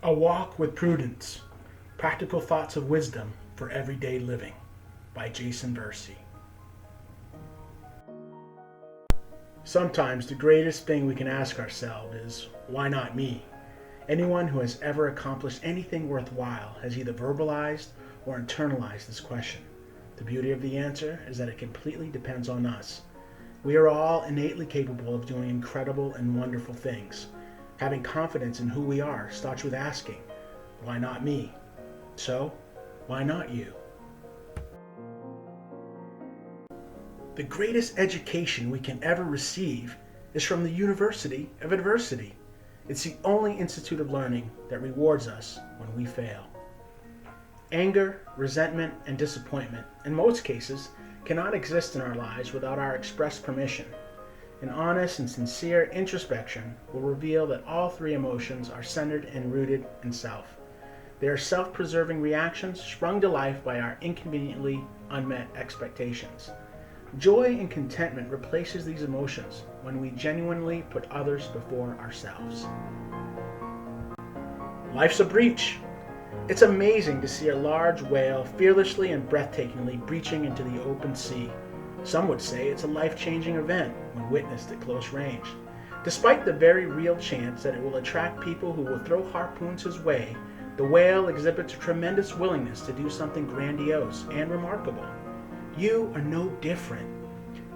A Walk with Prudence, Practical Thoughts of Wisdom for Everyday Living by Jason Versey. Sometimes the greatest thing we can ask ourselves is, why not me? Anyone who has ever accomplished anything worthwhile has either verbalized or internalized this question. The beauty of the answer is that it completely depends on us. We are all innately capable of doing incredible and wonderful things. Having confidence in who we are starts with asking, why not me? So, why not you? The greatest education we can ever receive is from the University of Adversity. It's the only institute of learning that rewards us when we fail. Anger, resentment, and disappointment, in most cases, cannot exist in our lives without our express permission. An honest and sincere introspection will reveal that all three emotions are centered and rooted in self. They are self-preserving reactions sprung to life by our inconveniently unmet expectations. Joy and contentment replaces these emotions when we genuinely put others before ourselves. Life's a breach. It's amazing to see a large whale fearlessly and breathtakingly breaching into the open sea. Some would say it's a life-changing event when witnessed at close range. Despite the very real chance that it will attract people who will throw harpoons his way, the whale exhibits a tremendous willingness to do something grandiose and remarkable. You are no different.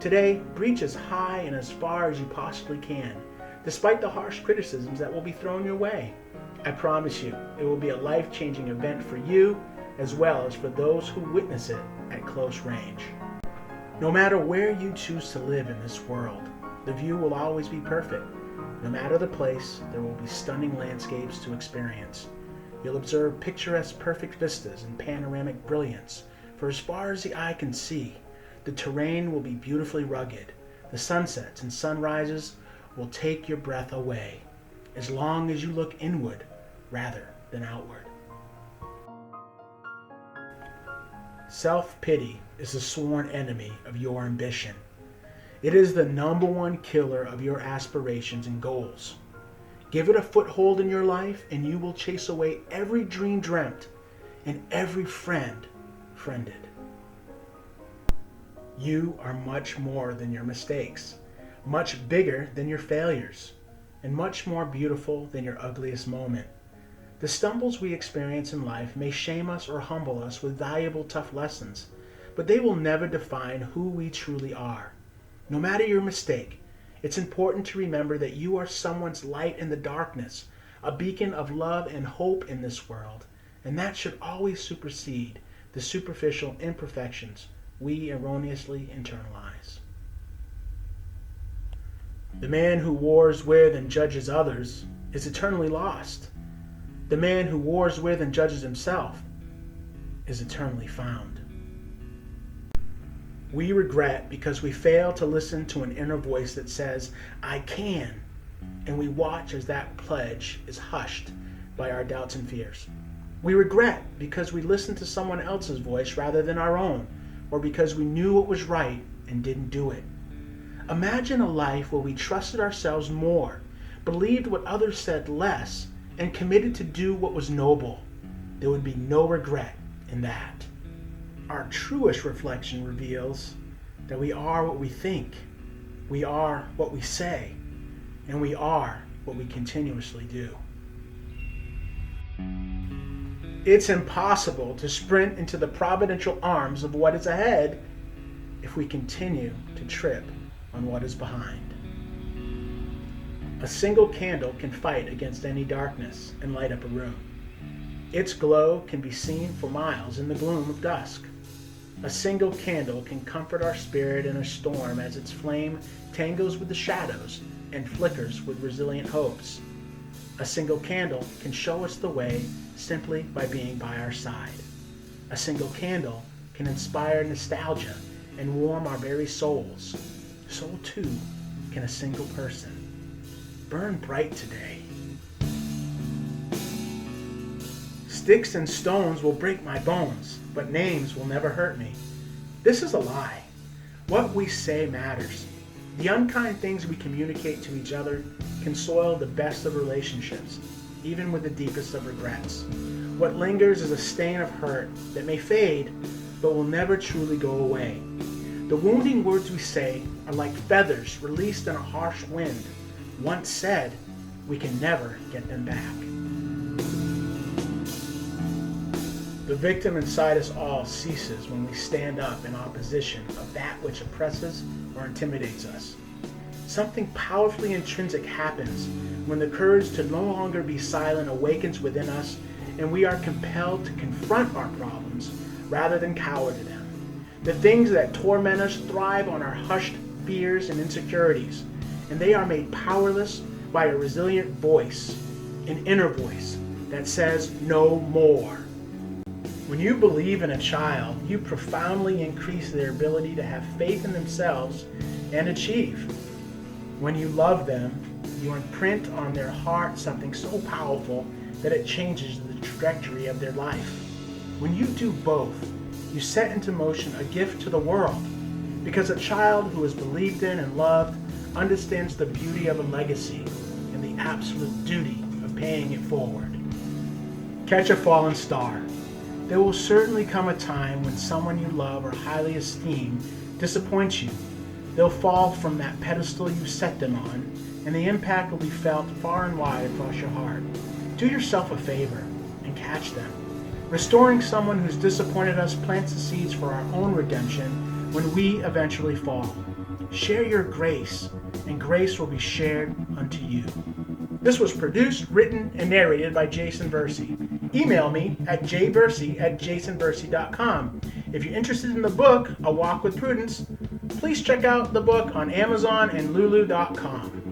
Today, breach as high and as far as you possibly can, despite the harsh criticisms that will be thrown your way. I promise you, it will be a life-changing event for you as well as for those who witness it at close range. No matter where you choose to live in this world, the view will always be perfect. No matter the place, there will be stunning landscapes to experience. You'll observe picturesque perfect vistas and panoramic brilliance, for as far as the eye can see, the terrain will be beautifully rugged. The sunsets and sunrises will take your breath away, as long as you look inward rather than outward. Self-pity is the sworn enemy of your ambition. It is the number one killer of your aspirations and goals. Give it a foothold in your life and you will chase away every dream dreamt and every friend friended. You are much more than your mistakes, much bigger than your failures, and much more beautiful than your ugliest moment. The stumbles we experience in life may shame us or humble us with valuable, tough lessons, but they will never define who we truly are. No matter your mistake, it's important to remember that you are someone's light in the darkness, a beacon of love and hope in this world, and that should always supersede the superficial imperfections we erroneously internalize. The man who wars with and judges others is eternally lost. The man who wars with and judges himself is eternally found. We regret because we fail to listen to an inner voice that says, I can, and we watch as that pledge is hushed by our doubts and fears. We regret because we listened to someone else's voice rather than our own, or because we knew what was right and didn't do it. Imagine a life where we trusted ourselves more, believed what others said less, and committed to do what was noble. There would be no regret in that. Our truest reflection reveals that we are what we think, we are what we say, and we are what we continuously do. It's impossible to sprint into the providential arms of what is ahead if we continue to trip on what is behind. A single candle can fight against any darkness and light up a room. Its glow can be seen for miles in the gloom of dusk. A single candle can comfort our spirit in a storm as its flame tangles with the shadows and flickers with resilient hopes. A single candle can show us the way simply by being by our side. A single candle can inspire nostalgia and warm our very souls. So too can a single person. Burn bright today. Sticks and stones will break my bones, but names will never hurt me. This is a lie. What we say matters. The unkind things we communicate to each other can soil the best of relationships. even with the deepest of regrets. What lingers is a stain of hurt that may fade, but will never truly go away. The wounding words we say are like feathers released in a harsh wind. Once said, we can never get them back. The victim inside us all ceases when we stand up in opposition of that which oppresses or intimidates us. Something powerfully intrinsic happens when the courage to no longer be silent awakens within us, and we are compelled to confront our problems rather than cower to them. The things that torment us thrive on our hushed fears and insecurities, and they are made powerless by a resilient voice, an inner voice that says no more. When you believe in a child, you profoundly increase their ability to have faith in themselves and achieve. When you love them, you imprint on their heart something so powerful that it changes the trajectory of their life. When you do both, you set into motion a gift to the world, because a child who is believed in and loved understands the beauty of a legacy and the absolute duty of paying it forward. Catch a fallen star. There will certainly come a time when someone you love or highly esteem disappoints you. They'll fall from that pedestal you set them on, and the impact will be felt far and wide across your heart. Do yourself a favor and catch them. Restoring someone who's disappointed us plants the seeds for our own redemption when we eventually fall. Share your grace, and grace will be shared unto you. This was produced, written, and narrated by Jason Versey. Email me at jversey@jasonversey.com. If you're interested in the book, A Walk with Prudence, please check out the book on Amazon and lulu.com.